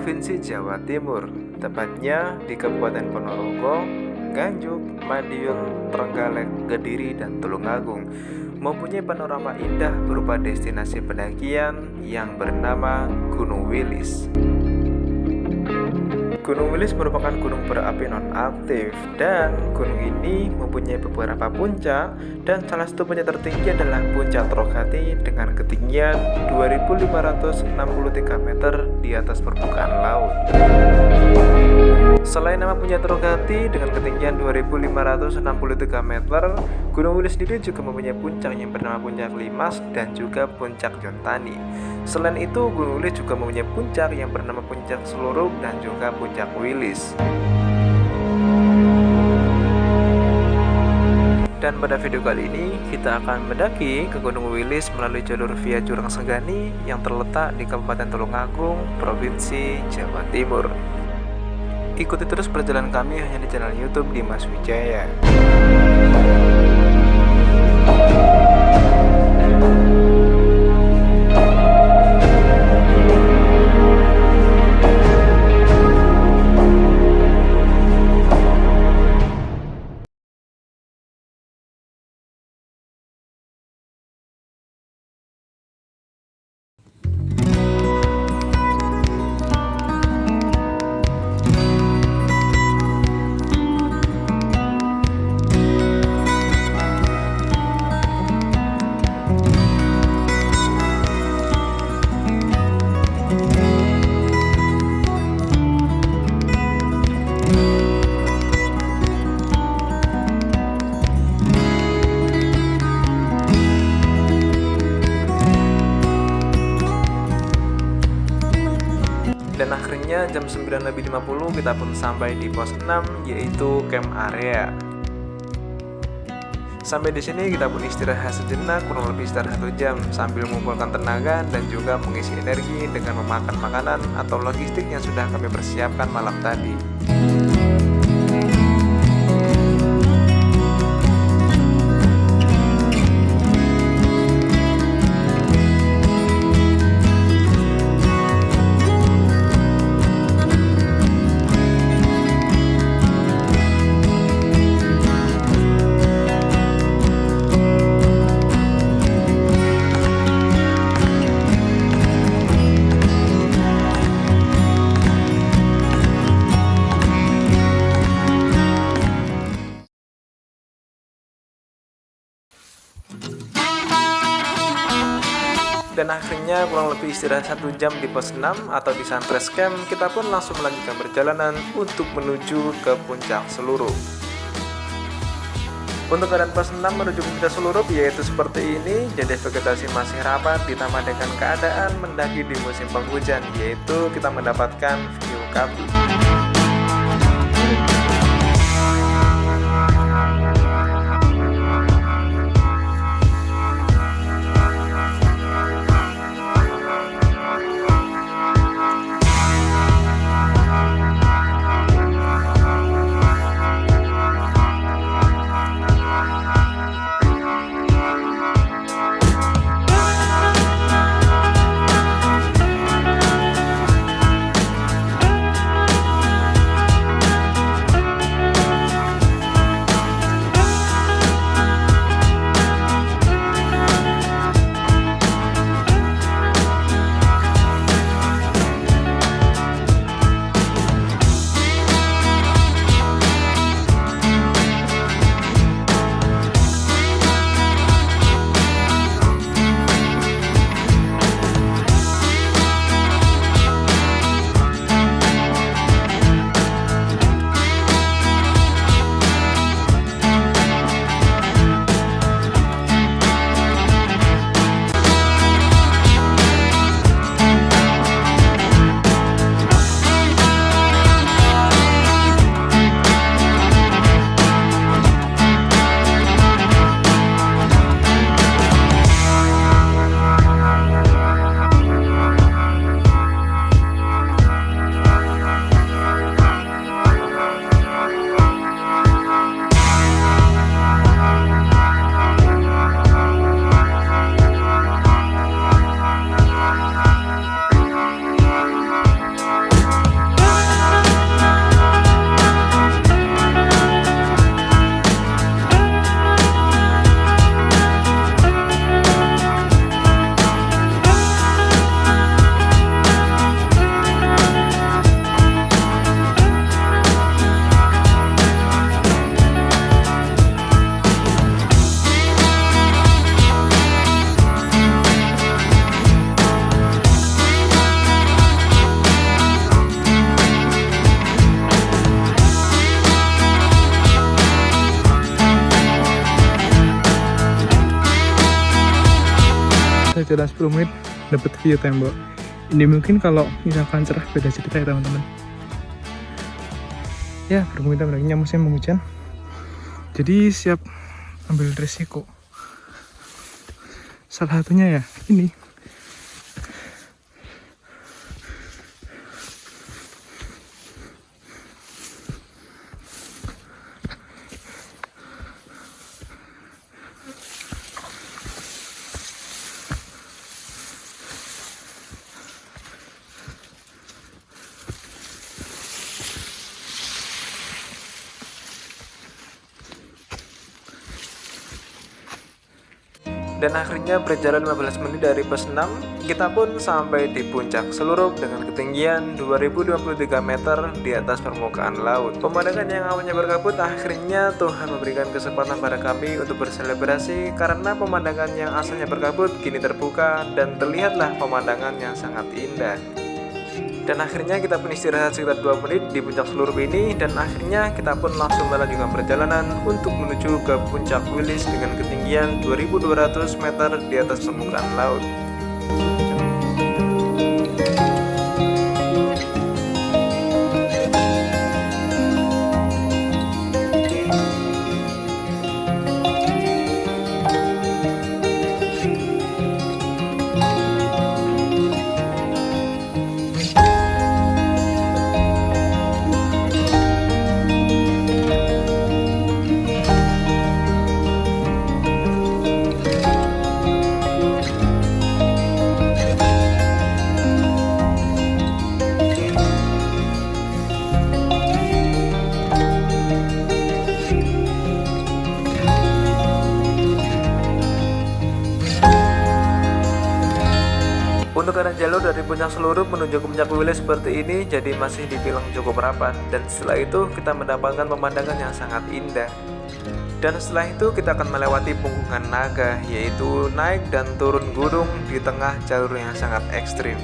Provinsi Jawa Timur, tepatnya di Kabupaten Ponorogo, Nganjuk, Madiun, Trenggalek, Kediri, dan Tulungagung, mempunyai panorama indah berupa destinasi pendakian yang bernama Gunung Wilis. Gunung Wilis merupakan gunung berapi non-aktif dan gunung ini mempunyai beberapa puncak dan salah satu puncak tertinggi adalah Puncak Trogati dengan ketinggian 2563 meter di atas permukaan laut. Selain nama Puncak Trogati dengan ketinggian 2563 meter, Gunung Wilis sendiri juga mempunyai puncak yang bernama Puncak Limas dan juga Puncak Yontani. Selain itu, Gunung Wilis juga mempunyai puncak yang bernama Puncak Selurup dan juga Puncak Wilis. Dan pada video kali ini, kita akan mendaki ke Gunung Wilis melalui jalur via Jurang Senggani yang terletak di Kabupaten Tulungagung, Provinsi Jawa Timur. Ikuti terus perjalanan kami hanya di channel YouTube Dimas Wijaya. Dan akhirnya jam 9.50 kita pun sampai di pos 6 yaitu camp area. Sampai di sini kita pun istirahat sejenak, kurang lebih sekitar 1 jam sambil mengumpulkan tenaga dan juga mengisi energi dengan memakan makanan atau logistik yang sudah kami persiapkan malam tadi. Dan akhirnya kurang lebih istirahat 1 jam di pos 6 atau di Sunrise Camp, kita pun langsung melanjutkan perjalanan untuk menuju ke Puncak Selurup. Untuk keadaan pos 6 menuju Puncak Selurup yaitu seperti ini, jadi vegetasi masih rapat ditambah dengan keadaan mendaki di musim penghujan, yaitu kita mendapatkan view kabut. kita jalan 10 menit dapat view tembok. Ini mungkin kalau misalkan cerah beda cerita ya teman-teman. Ya, berhubung kita musim penghujan, jadi siap ambil resiko. Salah satunya ya ini. Dan akhirnya berjalan 15 menit dari pos 6, kita pun sampai di puncak Selurup dengan ketinggian 2023 meter di atas permukaan laut. Pemandangan yang awalnya berkabut, akhirnya Tuhan memberikan kesempatan pada kami untuk berselebrasi karena pemandangan yang asalnya berkabut kini terbuka dan terlihatlah pemandangan yang sangat indah. Dan akhirnya kita pun istirahat sekitar 2 menit di puncak Selurup ini, dan akhirnya kita pun langsung melanjutkan perjalanan untuk menuju ke puncak Wilis dengan ketinggian 2200 meter di atas permukaan laut. Untuk arah jalur dari puncak Selurup menuju ke puncak Wilis seperti ini jadi masih dibilang cukup rapat, dan setelah itu kita mendapatkan pemandangan yang sangat indah. Dan setelah itu kita akan melewati Punggungan Naga, yaitu naik dan turun gunung di tengah jalur yang sangat ekstrim.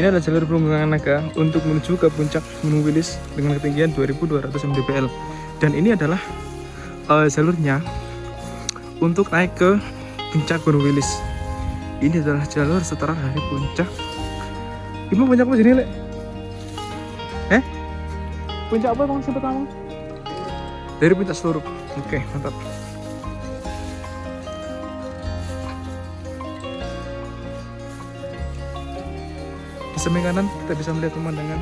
Ini adalah jalur Punggungan Naga untuk menuju ke puncak Gunung Wilis dengan ketinggian 2200 mdpl. Dan ini adalah jalurnya untuk naik ke puncak Gunung Wilis. Ini adalah jalur setelah dari puncak. Ibu puncak apa sini, Lek? Puncak apa bang sih pertama? Dari puncak Selurup. Oke, mantap. Di samping kanan kita bisa melihat pemandangan.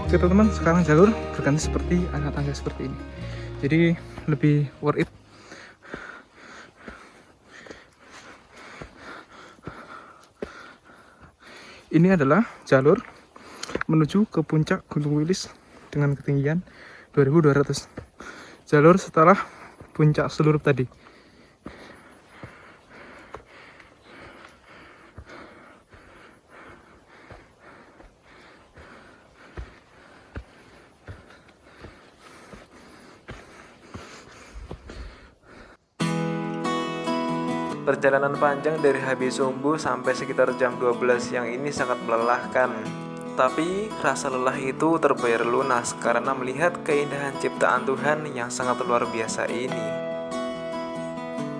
Oke teman-teman, sekarang jalur berganti seperti angkat tangga seperti ini, jadi lebih worth it. Ini adalah jalur menuju ke puncak Gunung Wilis dengan ketinggian 2200, jalur setelah puncak Selurup tadi. Perjalanan panjang dari habis subuh sampai sekitar jam 12 siang ini sangat melelahkan. Tapi rasa lelah itu terbayar lunas karena melihat keindahan ciptaan Tuhan yang sangat luar biasa ini.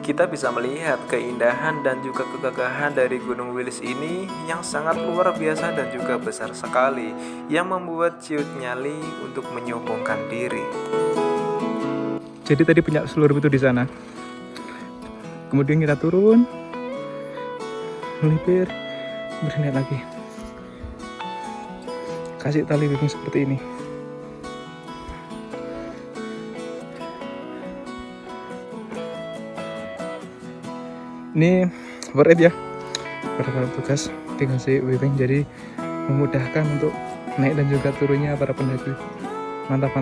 kita bisa melihat keindahan dan juga kegagahan dari Gunung Wilis ini yang sangat luar biasa dan juga besar sekali, yang membuat ciut nyali untuk menyombongkan diri. Jadi tadi puncak seluruh itu di sana. Kemudian kita turun, melipir, bernaik lagi. Kasih tali waving seperti ini. Ini overhead ya, para petugas dikasih waving, jadi memudahkan untuk naik dan juga turunnya para pendaki. Mantap.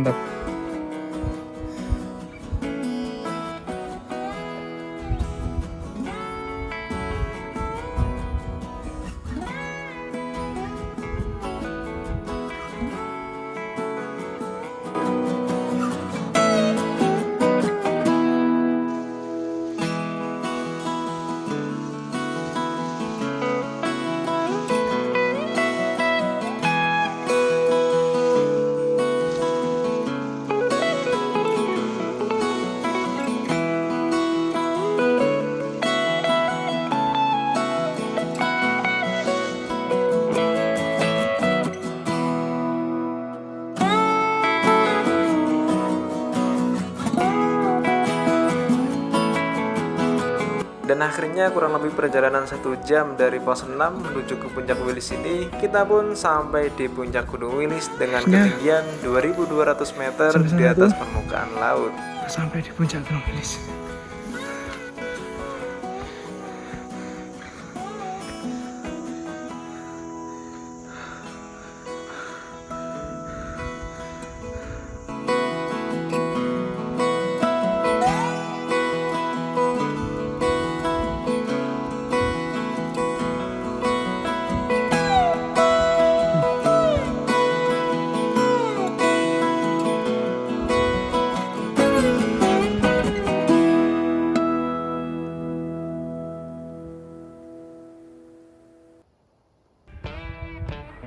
Dan akhirnya kurang lebih perjalanan 1 jam dari pos 6 menuju ke puncak Wilis ini, kita pun sampai di puncak Gunung Wilis dengan ketinggian 2200 meter di atas permukaan laut. Sampai di puncak Gunung Wilis.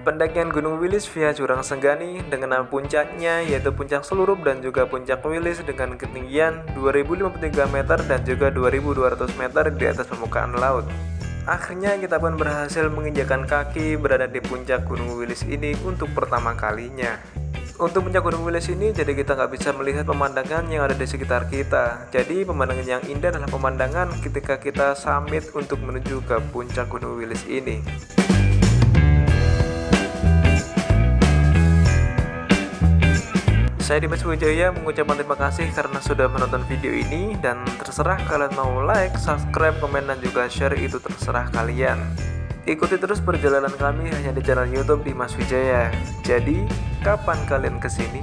Pendakian Gunung Wilis via Jurang Senggani dengan nama puncaknya yaitu Puncak Selurup dan juga Puncak Wilis dengan ketinggian 2053 meter dan juga 2200 meter di atas permukaan laut. Akhirnya kita pun berhasil menginjakan kaki berada di puncak Gunung Wilis ini untuk pertama kalinya. Untuk puncak Gunung Wilis ini, jadi kita nggak bisa melihat pemandangan yang ada di sekitar kita. Jadi pemandangan yang indah adalah pemandangan ketika kita summit untuk menuju ke puncak Gunung Wilis ini. Saya Dimas Wijaya mengucapkan terima kasih karena sudah menonton video ini, dan terserah kalian mau like, subscribe, komen, dan juga share, itu terserah kalian. Ikuti terus perjalanan kami hanya di channel YouTube Dimas Wijaya. Jadi, kapan kalian kesini?